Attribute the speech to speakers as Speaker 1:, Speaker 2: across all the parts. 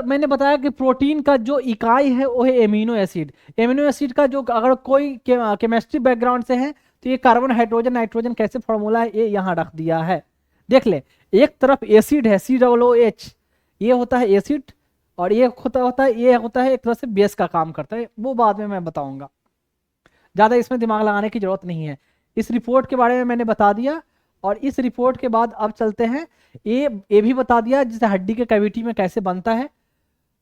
Speaker 1: मैंने बताया कि प्रोटीन का जो इकाई है वो है एमिनो एसिड। एमिनो एसिड का जो अगर कोई केमिस्ट्री बैकग्राउंड से है तो ये कार्बन हाइड्रोजन नाइट्रोजन कैसे फॉर्मूला है ये यहाँ रख दिया है। देख ले, एक तरफ एसिड है COOH, ये होता है एसिड, और ये होता है एक तरह से बेस का काम करता है, वो बाद में मैं बताऊंगा, ज़्यादा इसमें दिमाग लगाने की जरूरत नहीं है। इस रिपोर्ट के बारे में मैंने बता दिया, और इस रिपोर्ट के बाद अब चलते हैं, ये भी बता दिया जैसे हड्डी के कैविटी में कैसे बनता है,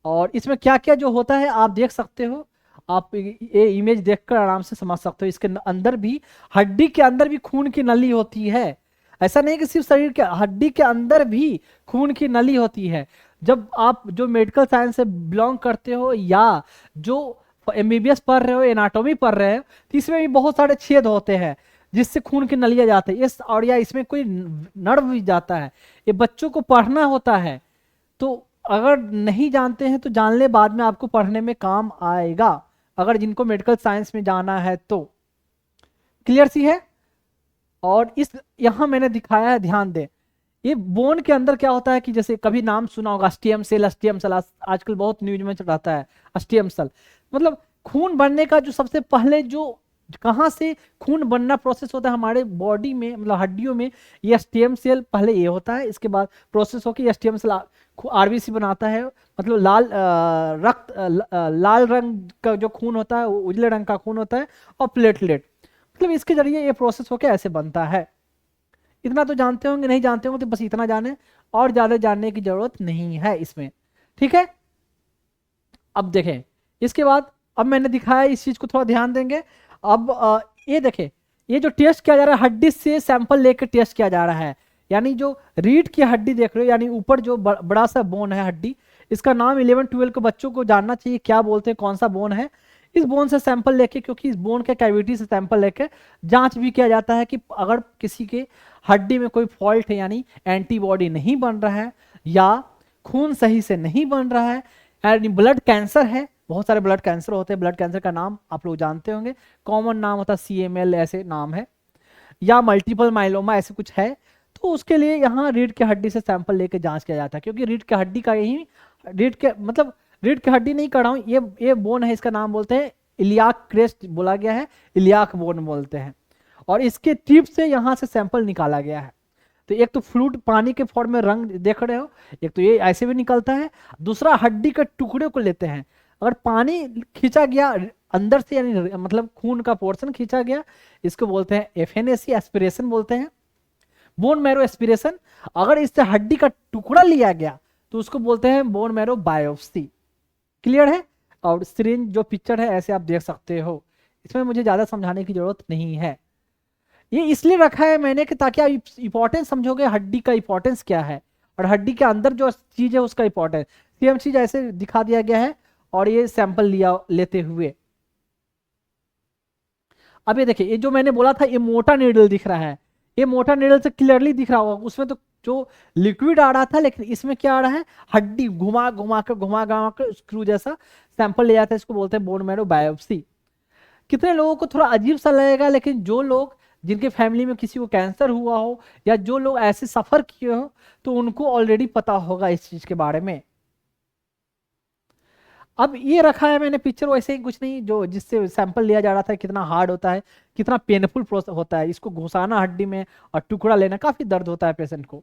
Speaker 1: और इसमें क्या क्या जो होता है आप देख सकते हो। आप ये इमेज देखकर आराम से समझ सकते हो। इसके अंदर भी, हड्डी के अंदर भी खून की नली होती है। ऐसा नहीं कि सिर्फ शरीर के, हड्डी के अंदर भी खून की नली होती है। जब आप जो मेडिकल साइंस से बिलोंग करते हो या जो MBBS पढ़ रहे हो, एनाटॉमी पढ़ रहे हो, तो इसमें भी बहुत सारे छेद होते हैं जिससे खून की नलियां जाते हैं। इस और या इसमें कोई नर्व भी जाता है। ये बच्चों को पढ़ना होता है, तो अगर नहीं जानते हैं तो जान ले, बाद में आपको पढ़ने में काम आएगा, अगर जिनको मेडिकल साइंस में जाना है तो। क्लियर सी है। और इस यहां मैंने दिखाया है, ध्यान दें, ये बोन के अंदर क्या होता है कि जैसे कभी नाम सुना होगा अस्टियम सेल, अस्टियम सेल आजकल बहुत न्यूज में चलाता है। अस्टियम सेल मतलब खून बनने का जो सबसे पहले जो कहाँ से खून बनना प्रोसेस होता है हमारे बॉडी में, मतलब हड्डियों में, ये अस्टियम सेल पहले ये होता है। इसके बाद प्रोसेस होकर अस्टियम सेल RBC बनाता है, मतलब लाल रंग का जो खून होता है वो उजले रंग का खून होता है, और प्लेटलेट, मतलब इसके जरिए ये प्रोसेस होकर ऐसे बनता है। इतना तो जानते होंगे, नहीं जानते होंगे तो बस इतना जाने, और ज्यादा जानने की जरूरत नहीं है इसमें। ठीक है, अब देखें इसके बाद, अब मैंने दिखाया, इस चीज को थोड़ा ध्यान देंगे। अब ये देखें, ये जो टेस्ट किया जा रहा है, हड्डी से सैंपल लेकर टेस्ट किया जा रहा है। यानी जो रीढ़ की हड्डी देख रहे हो, यानी ऊपर जो बड़ा सा बोन है हड्डी, इसका नाम 11-12 के बच्चों को जानना चाहिए क्या बोलते हैं, कौन सा बोन है। इस बोन से सैंपल लेके, क्योंकि इस बोन के कैविटी से सैंपल लेके जांच भी किया जाता है कि अगर किसी के हड्डी में कोई फॉल्ट है, यानी एंटीबॉडी नहीं बन रहा है, या खून सही से नहीं बन रहा है, यानी ब्लड कैंसर है। बहुत सारे ब्लड कैंसर होते हैं, ब्लड कैंसर का नाम आप लोग जानते होंगे, कॉमन नाम होता है CML, ऐसे नाम है, या मल्टीपल माइलोमा ऐसे कुछ है। तो उसके लिए यहाँ रीढ़ की हड्डी से सैंपल लेके जांच किया जाता है, क्योंकि रीढ़ की हड्डी का यही, रीढ़ की हड्डी नहीं कर रहा हूँ, ये बोन है, इसका नाम बोलते हैं इलियाक क्रेस्ट बोला गया है, इलियाक बोन बोलते हैं। और इसके टिप से यहाँ से सैंपल निकाला गया है। तो एक तो फ्लूइड पानी के फॉर्म में रंग देख रहे हो, एक तो ये ऐसे भी निकलता है, दूसरा हड्डी के टुकड़े को लेते हैं, अगर पानी खींचा गया अंदर से, यानी मतलब खून का पोर्शन खींचा गया, इसको बोलते हैं FNAC, एस्पिरेशन बोलते हैं, बोन मैरो एस्पिरेशन। अगर इससे हड्डी का टुकड़ा लिया गया तो उसको बोलते हैं बोन मैरो बायोप्सी। क्लियर है। और सिरिंज जो पिक्चर है ऐसे आप देख सकते हो, इसमें मुझे ज्यादा समझाने की जरूरत नहीं है। ये इसलिए रखा है मैंने कि ताकि आप इंपॉर्टेंस समझोगे, हड्डी का इंपॉर्टेंस क्या है, और हड्डी के अंदर जो चीज है उसका इंपॉर्टेंस, सेम चीज ऐसे दिखा दिया गया है। और ये सैंपल लेते हुए, अब ये देखिए, ये जो मैंने बोला था ये मोटा नीडल दिख रहा है, ये मोटा नीडल से क्लियरली दिख रहा होगा, उसमें तो जो लिक्विड आ रहा था, लेकिन इसमें क्या आ रहा है, हड्डी घुमा घुमा कर स्क्रू जैसा सैंपल ले जाता है, इसको बोलते हैं बोन मैरो बायोप्सी। कितने लोगों को थोड़ा अजीब सा लगेगा, लेकिन जो लोग जिनके फैमिली में किसी को कैंसर हुआ हो, या जो लोग ऐसे सफर किए हो, तो उनको ऑलरेडी पता होगा इस चीज के बारे में। अब ये रखा है मैंने पिक्चर, वैसे ही कुछ नहीं, जो जिससे सैंपल लिया जा रहा था, कितना हार्ड होता है, कितना पेनफुल प्रोसेस होता है, इसको घुसाना हड्डी में और टुकड़ा लेना, काफी दर्द होता है पेशेंट को।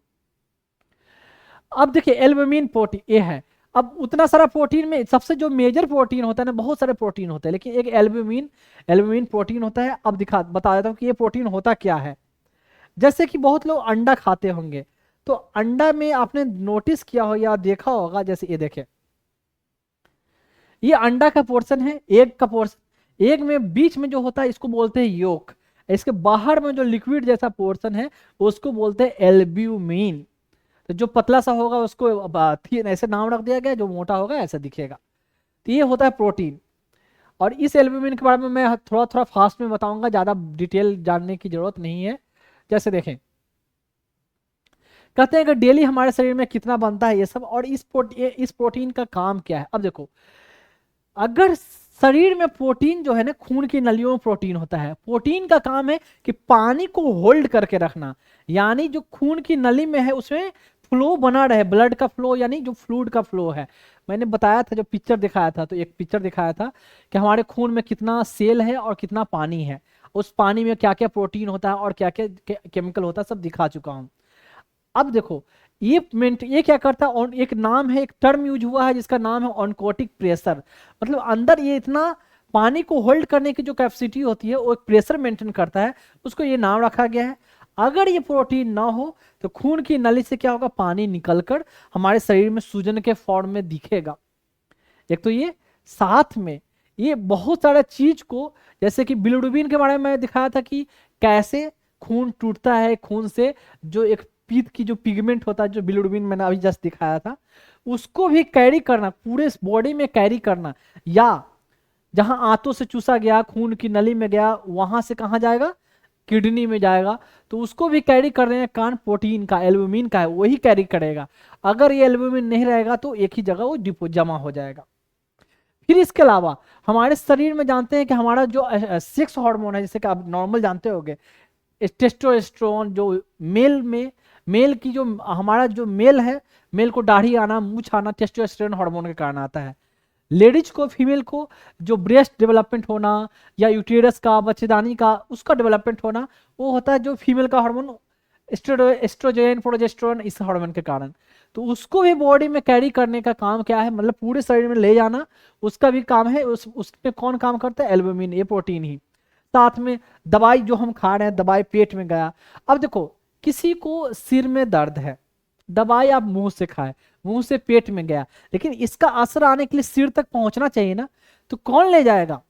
Speaker 1: अब देखिए एल्बुमिन प्रोटीन ये है। अब उतना सारा प्रोटीन में सबसे जो मेजर प्रोटीन होता है ना, बहुत सारे प्रोटीन होते हैं, लेकिन एक एल्बुमिन प्रोटीन होता है। अब बता देता हूँ कि ये प्रोटीन होता क्या है। जैसे कि बहुत लोग अंडा खाते होंगे, तो अंडा में आपने नोटिस किया हो या देखा होगा, जैसे ये देखे, ये अंडा का पोर्शन है, एग का पोर्शन, एग में बीच में जो होता है इसको बोलते हैं योक, इसके बाहर में जो लिक्विड जैसा पोर्शन है उसको बोलते हैं एल्ब्यूमिन। तो जो पतला सा होगा उसको ऐसे नाम रख दिया गया, जो मोटा होगा ऐसा दिखेगा। तो ये होता है प्रोटीन। और इस एल्ब्यूमिन के बारे में मैं थोड़ा थोड़ा फास्ट में बताऊंगा, ज्यादा डिटेल जानने की जरूरत नहीं है। जैसे देखें, कहते हैं कि डेली हमारे शरीर में कितना बनता है ये सब, और इस प्रोटीन का काम क्या है। अब देखो, अगर शरीर में प्रोटीन जो है ना, खून की नलियों में प्रोटीन होता है, प्रोटीन का काम है कि पानी को होल्ड करके रखना, यानी जो खून की नली में है उसमें फ्लो बना रहे, ब्लड का फ्लो यानी जो फ्लूइड का फ्लो है। मैंने बताया था, जो पिक्चर दिखाया था, तो एक पिक्चर दिखाया था कि हमारे खून में कितना सेल है और कितना पानी है, उस पानी में क्या क्या प्रोटीन होता है और क्या क्या केमिकल होता है, सब दिखा चुका हूँ। अब देखो ये क्या करता है, और एक नाम है, एक टर्म यूज हुआ है जिसका नाम है ऑनकोटिक प्रेशर। मतलब अंदर ये इतना पानी को होल्ड करने की जो कैपेसिटी होती है वो एक प्रेशर मेंटेन करता है, उसको ये नाम रखा गया है। अगर ये प्रोटीन ना हो तो खून की नली से क्या होगा, पानी निकलकर हमारे शरीर में सूजन के फॉर्म में दिखेगा। एक तो ये, साथ में ये बहुत सारा चीज को, जैसे कि बिलिरुबिन के बारे में मैं दिखाया था कि कैसे खून टूटता है, खून से जो एक पीत की जो पिगमेंट होता है, जो बिलिरुबिन मैंने अभी जस्ट दिखाया था, उसको भी कैरी करना, पूरे बॉडी में कैरी करना, या जहां आंतों से चूसा गया, खून की नली में गया, वहां से कहां जाएगा, किडनी में जाएगा, तो उसको भी कैरी कर रहे हैं कान प्रोटीन का, एल्बुमिन का है, वही कैरी करेगा। अगर ये एल्बुमिन नहीं रहेगा तो एक ही जगह वो डिपो जमा हो जाएगा। फिर इसके अलावा हमारे शरीर में जानते हैं कि हमारा जो सेक्स हार्मोन है, जैसे कि आप नॉर्मल जानते होंगे, टेस्टोस्टेरोन, जो मेल में, मेल की जो हमारा जो मेल है, मेल को दाढ़ी आना, मूछ आना, टेस्टोस्टेरोन हार्मोन के कारण आता है। लेडीज को, फीमेल को जो ब्रेस्ट डेवलपमेंट होना या यूटेरस का, बच्चेदानी का, उसका डेवलपमेंट होना, वो होता है जो फीमेल का हार्मोन एस्ट्रोजन, प्रोजेस्टेरोन, इस हार्मोन के कारण। तो उसको भी बॉडी में कैरी करने का काम क्या है, मतलब पूरे शरीर में ले जाना, उसका भी काम है। उसमें कौन काम करता है, एल्बुमिन, ये प्रोटीन ही। साथ में दवाई जो हम खा रहे हैं, दवाई पेट में गया। अब देखो किसी को सिर में दर्द है, दवाई आप मुंह से खाए, मुंह से पेट में गया, लेकिन इसका असर आने के लिए सिर तक पहुंचना चाहिए ना, तो कौन ले जाएगा,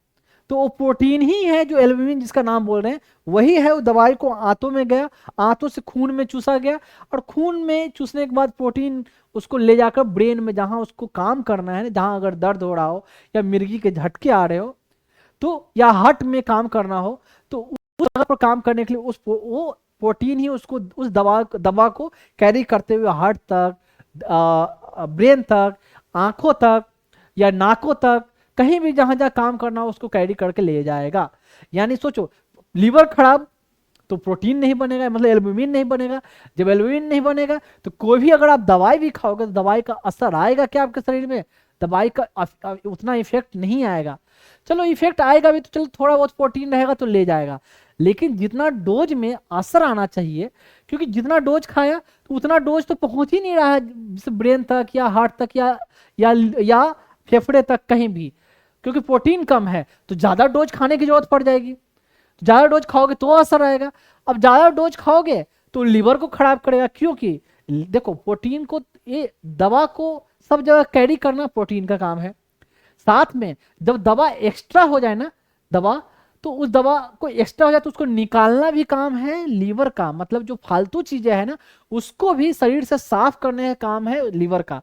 Speaker 1: तो वो प्रोटीन ही है, जो एल्बुमिन जिसका नाम बोल रहे हैं, वही है। वो दवाई को आंतों में गया, आंतों से खून में चूसा गया, और खून में चूसने के बाद प्रोटीन उसको ले जाकर ब्रेन में, जहां उसको काम करना है, जहां अगर दर्द हो रहा हो या मिर्गी के झटके आ रहे हो, तो या हार्ट में काम करना हो, तो उस जगह पर काम करने के लिए वो प्रोटीन ही उसको, उस दवा को कैरी करते हुए हार्ट तक, ब्रेन तक, आंखों तक या नाकों तक, कहीं भी जहां जहां काम करना हो उसको कैरी करके ले जाएगा। यानी सोचो, लीवर खराब तो प्रोटीन नहीं बनेगा, मतलब एल्बुमिन नहीं बनेगा। जब एल्बुमिन नहीं बनेगा तो कोई भी, अगर आप दवाई भी खाओगे तो दवाई का असर आएगा क्या आपके शरीर में, दवाई का उतना इफेक्ट नहीं आएगा। चलो इफेक्ट आएगा भी तो चलो, थोड़ा बहुत प्रोटीन रहेगा तो ले जाएगा, लेकिन जितना डोज में असर आना चाहिए, क्योंकि जितना डोज खाया तो उतना डोज तो पहुंच ही नहीं रहा है ब्रेन तक या हार्ट तक या फेफड़े तक, कहीं भी, क्योंकि प्रोटीन कम है, तो ज्यादा डोज खाने की जरूरत पड़ जाएगी। ज्यादा डोज खाओगे तो असर आएगा। अब ज्यादा डोज खाओगे तो लीवर को खराब करेगा, क्योंकि देखो प्रोटीन को, ये दवा को सब जगह कैरी करना प्रोटीन का काम है। साथ में जब दवा एक्स्ट्रा हो जाए ना, दवा, तो उस दवा को एक्स्ट्रा हो जाए तो उसको निकालना भी काम है लीवर का, मतलब जो फालतू चीजें है ना, उसको भी शरीर से साफ करने का काम है लीवर का।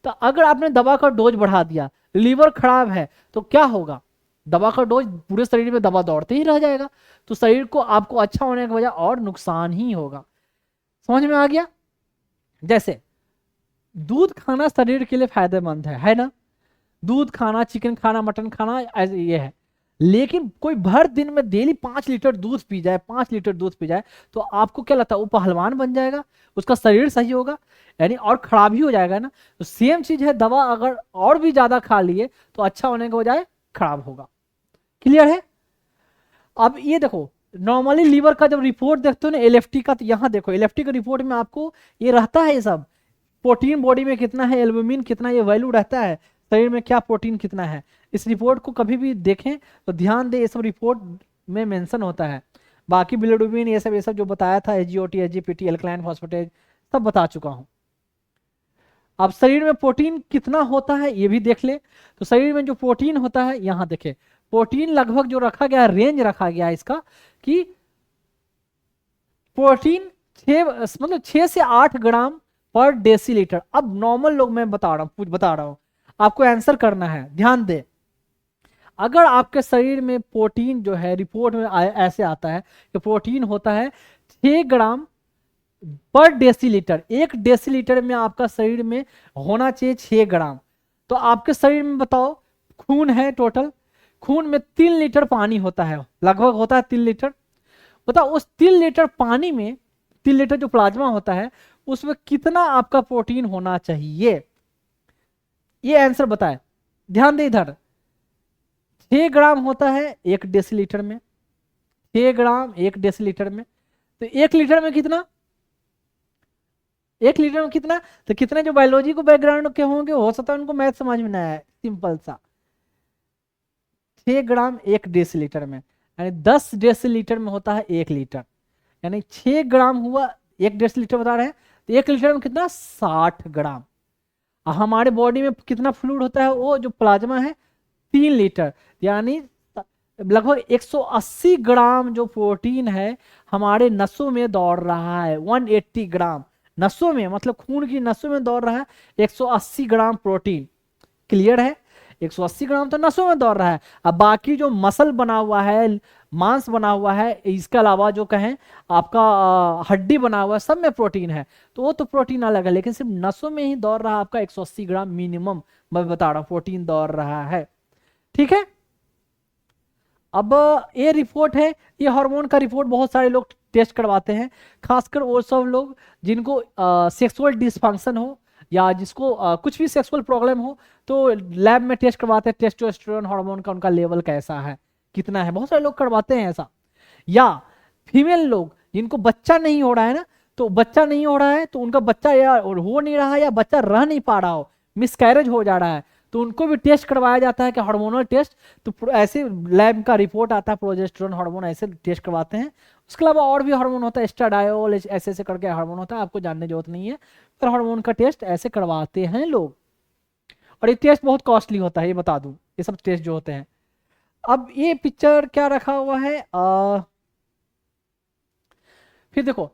Speaker 1: तो अगर आपने दवा का डोज बढ़ा दिया, लीवर खराब है, तो क्या होगा, दवा का डोज पूरे शरीर में दवा दौड़ते ही रह जाएगा, तो शरीर को, आपको अच्छा होने की वजह और नुकसान ही होगा। समझ में आ गया। जैसे दूध खाना शरीर के लिए फायदेमंद है ना, दूध खाना, चिकन खाना, मटन खाना, ये है। लेकिन कोई भर दिन में डेली 5 लीटर दूध पी जाए, 5 लीटर दूध पी जाए, तो आपको क्या लगता है, वो पहलवान बन जाएगा, उसका शरीर सही होगा, यानी और खराब ही हो जाएगा ना। तो सेम चीज है, दवा अगर और भी ज्यादा खा लिए तो अच्छा होने के बजाय खराब होगा। क्लियर है। अब ये देखो, नॉर्मली लीवर का जब रिपोर्ट देखते हो ना एलएफटी का, तो यहाँ देखो एलएफटी का रिपोर्ट में आपको ये रहता है, ये सब प्रोटीन बॉडी में कितना है, एल्बुमिन कितना, ये वैल्यू रहता है, शरीर में क्या प्रोटीन कितना है। इस रिपोर्ट को कभी भी देखें तो ध्यान दें, ये सब रिपोर्ट में मेंशन होता है। बाकी बिलिरुबिन ये सब जो बताया था, एसजीओटी, एसजीपीटी, एल्कलाइन फॉस्फेटेज, सब बता चुका हूं। अब शरीर में प्रोटीन कितना होता है ये भी देख ले। तो शरीर में जो प्रोटीन होता है, यहां देखे, प्रोटीन लगभग जो रखा गया, रेंज रखा गया है इसका, कि प्रोटीन 6 से 8 ग्राम पर डेसीलीटर। अब नॉर्मल लोग, मैं बता रहा हूं, आपको आंसर करना है, ध्यान दे। अगर आपके शरीर में प्रोटीन जो है, रिपोर्ट में ऐसे आता है कि प्रोटीन होता है 6 ग्राम पर डेसीलीटर, 1 डेसीलीटर में आपका शरीर में होना चाहिए 6 ग्राम। तो आपके शरीर में बताओ, खून है टोटल, खून में 3 लीटर पानी होता है, लगभग होता है 3 लीटर। बताओ उस 3 लीटर पानी में, 3 लीटर जो प्लाज्मा होता है, उसमें कितना आपका प्रोटीन होना चाहिए, ये आंसर बताए। ध्यान दे इधर, 6 ग्राम होता है 1 डेसीलीटर में, 6 ग्राम 1 डेसीलीटर में, तो 1 लीटर में कितना, 1 लीटर में कितना, तो कितने जो बायोलॉजी को बैकग्राउंड के होंगे हो सकता है उनको मैथ समझ में ना आए, सिंपल सा 6 ग्राम 1 डेसीलीटर में, यानी 10 डेसीलीटर में होता है 1 लीटर, यानी 6 ग्राम हुआ 1 डेसीलीटर बता रहे हैं, तो 1 लीटर में कितना 60 ग्राम। हमारे बॉडी में कितना फ्लूइड होता है, वो जो प्लाज्मा है 3 लीटर, यानी लगभग 180 ग्राम जो प्रोटीन है हमारे नसों में दौड़ रहा है, 180 ग्राम नसों में, मतलब खून की नसों में दौड़ रहा है 180 ग्राम प्रोटीन। क्लियर है, 180 ग्राम तो नसों में दौड़ रहा है। अब बाकी जो मसल बना हुआ है, मांस बना हुआ है, इसके अलावा जो कहें आपका हड्डी बना हुआ है, सब में प्रोटीन है, तो वो तो प्रोटीन अलग है, लेकिन सिर्फ नसों में ही दौड़ रहा है आपका 180 ग्राम मिनिमम, मैं बता रहा हूं प्रोटीन दौड़ रहा है। ठीक है, अब ये रिपोर्ट है, ये हार्मोन का रिपोर्ट बहुत सारे लोग टेस्ट करवाते हैं, खासकर वो सब लोग जिनको सेक्सुअल डिसफंक्शन हो या जिसको कुछ भी सेक्सुअल प्रॉब्लम हो, तो लैब में टेस्ट करवाते हैं टेस्टोस्टेरोन हार्मोन का उनका लेवल कैसा है, कितना है, बहुत सारे लोग करवाते हैं ऐसा। या फीमेल लोग जिनको बच्चा नहीं हो रहा है ना, तो बच्चा नहीं हो रहा है तो उनका बच्चा या हो नहीं रहा है या बच्चा रह नहीं पा रहा हो, मिसकैरेज हो जा रहा है, तो उनको भी टेस्ट करवाया जाता है कि हार्मोनल टेस्ट, तो ऐसे लैब का रिपोर्ट आता है प्रोजेस्टेरोन हार्मोन, ऐसे टेस्ट करवाते हैं। उसके अलावा और भी हार्मोन होता है, एस्ट्राडायोल ऐसे ऐसे करके हार्मोन होता है, आपको जानने की जरूरत नहीं है, पर हार्मोन का टेस्ट ऐसे करवाते हैं लोग, और ये टेस्ट बहुत कॉस्टली होता है, ये बता दूं, ये सब टेस्ट जो होते हैं। अब ये पिक्चर क्या रखा हुआ है, फिर देखो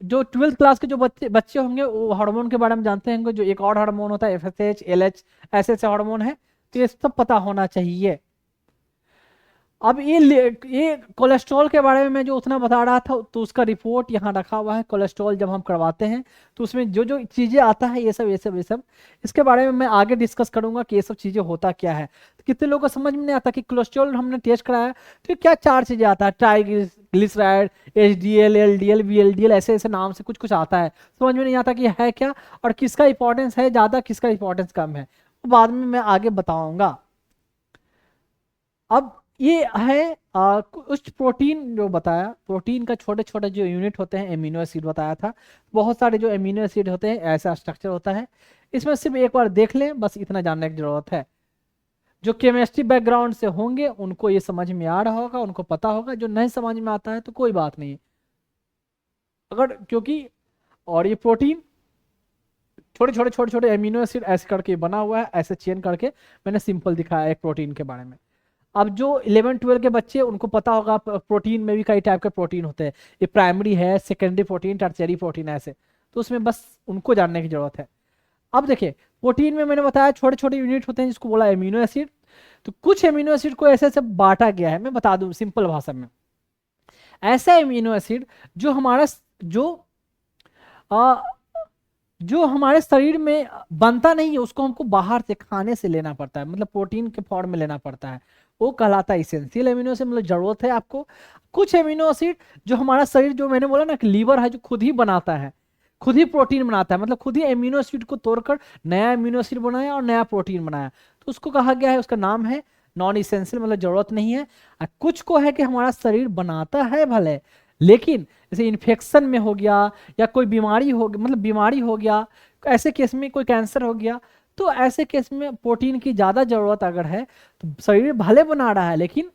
Speaker 1: जो 12th क्लास के जो बच्चे बच्चे होंगे वो हार्मोन के बारे में जानते होंगे, जो एक और हार्मोन होता है एफएसएच, एलएच, ऐसे ऐसे हार्मोन है, तो ये सब पता होना चाहिए। अब ये कोलेस्ट्रॉल के बारे में मैं जो उतना बता रहा था, तो उसका रिपोर्ट यहाँ रखा हुआ है। कोलेस्ट्रॉल जब हम करवाते हैं तो उसमें जो जो चीज़ें आता है, ये सब ये सब ये सब, इसके बारे में मैं आगे डिस्कस करूंगा कि ये सब चीज़ें होता क्या है। तो कितने लोगों को समझ में नहीं आता कि कोलेस्ट्रॉल हमने टेस्ट कराया तो क्या 4 चीज़ें आता है, ट्राइग्लिसराइड, एचडीएल, एलडीएल, वीएलडीएल, ऐसे ऐसे नाम से कुछ कुछ आता है, समझ में नहीं आता कि है क्या और किसका इंपॉर्टेंस है ज़्यादा, किसका इंपॉर्टेंस कम है, वो बाद में मैं आगे बताऊंगा। अब ये है कुछ प्रोटीन जो बताया, प्रोटीन का छोटे छोटे जो यूनिट होते हैं, एमिनो एसिड बताया था, बहुत सारे जो एमिनो एसिड होते हैं ऐसा स्ट्रक्चर होता है, इसमें सिर्फ एक बार देख लें, बस इतना जानने की जरूरत है। जो केमिस्ट्री बैकग्राउंड से होंगे उनको ये समझ में आ रहा होगा, उनको पता होगा, जो नहीं समझ में आता है तो कोई बात नहीं, अगर क्योंकि और ये प्रोटीन छोटे छोटे छोटे छोटे एमिनो एसिड ऐसे करके बना हुआ है, ऐसे चेन करके मैंने सिंपल दिखाया एक प्रोटीन के बारे में। अब जो 11-12 के बच्चे उनको पता होगा प्रोटीन में भी कई टाइप के प्रोटीन होते हैं, ये प्राइमरी है, सेकेंडरी प्रोटीन, टर्शियरी प्रोटीन, ऐसे, तो उसमें बस उनको जानने की जरूरत है। अब देखिए प्रोटीन में मैंने बताया छोटे छोटे यूनिट होते हैं जिसको बोला एमिनो एसिड, तो कुछ एमिनो एसिड को ऐसे ऐसे बांटा गया है, मैं बता दूं सिंपल भाषा में। ऐसा एमिनो एसिड जो हमारा जो आ, जो हमारे शरीर में बनता नहीं है, उसको हमको बाहर से खाने से लेना पड़ता है, मतलब प्रोटीन के फॉर्म में लेना पड़ता है, वो कहलाता है इसेंशियल एमिनो एसिड, मतलब जरूरत है आपको। कुछ एमिनो एसिड जो हमारा शरीर, जो मैंने बोला ना कि लीवर है, जो खुद ही बनाता है, खुद ही प्रोटीन बनाता है, मतलब खुद ही एमिनो एसिड को तोड़कर नया एमिनो एसिड बनाया और नया प्रोटीन बनाया, तो उसको कहा गया है, उसका नाम है नॉन इसेंशियल, मतलब जरूरत नहीं है। कुछ को है कि हमारा शरीर बनाता है भले, लेकिन जैसे इन्फेक्शन में हो गया या कोई बीमारी हो गया, मतलब बीमारी हो गया, ऐसे केस में कोई कैंसर हो गया, तो ऐसे केस में प्रोटीन की ज़्यादा ज़रूरत अगर है तो शरीर भले बना रहा है लेकिन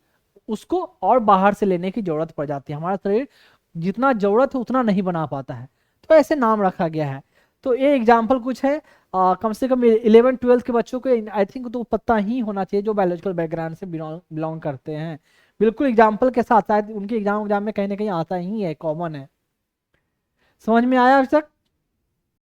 Speaker 1: उसको और बाहर से लेने की ज़रूरत पड़ जाती है, हमारा शरीर जितना ज़रूरत है उतना नहीं बना पाता है, तो ऐसे नाम रखा गया है। तो ये एग्जाम्पल कुछ है, कम से कम 11-12 के बच्चों को आई थिंक तो पता ही होना चाहिए जो बायोलॉजिकल बैकग्राउंड से बिलोंग करते हैं, बिल्कुल एग्जाम्पल के साथ, शायद उनके एग्जाम में कहीं ना कहीं आता ही है, कॉमन है। समझ में आया अभी तक?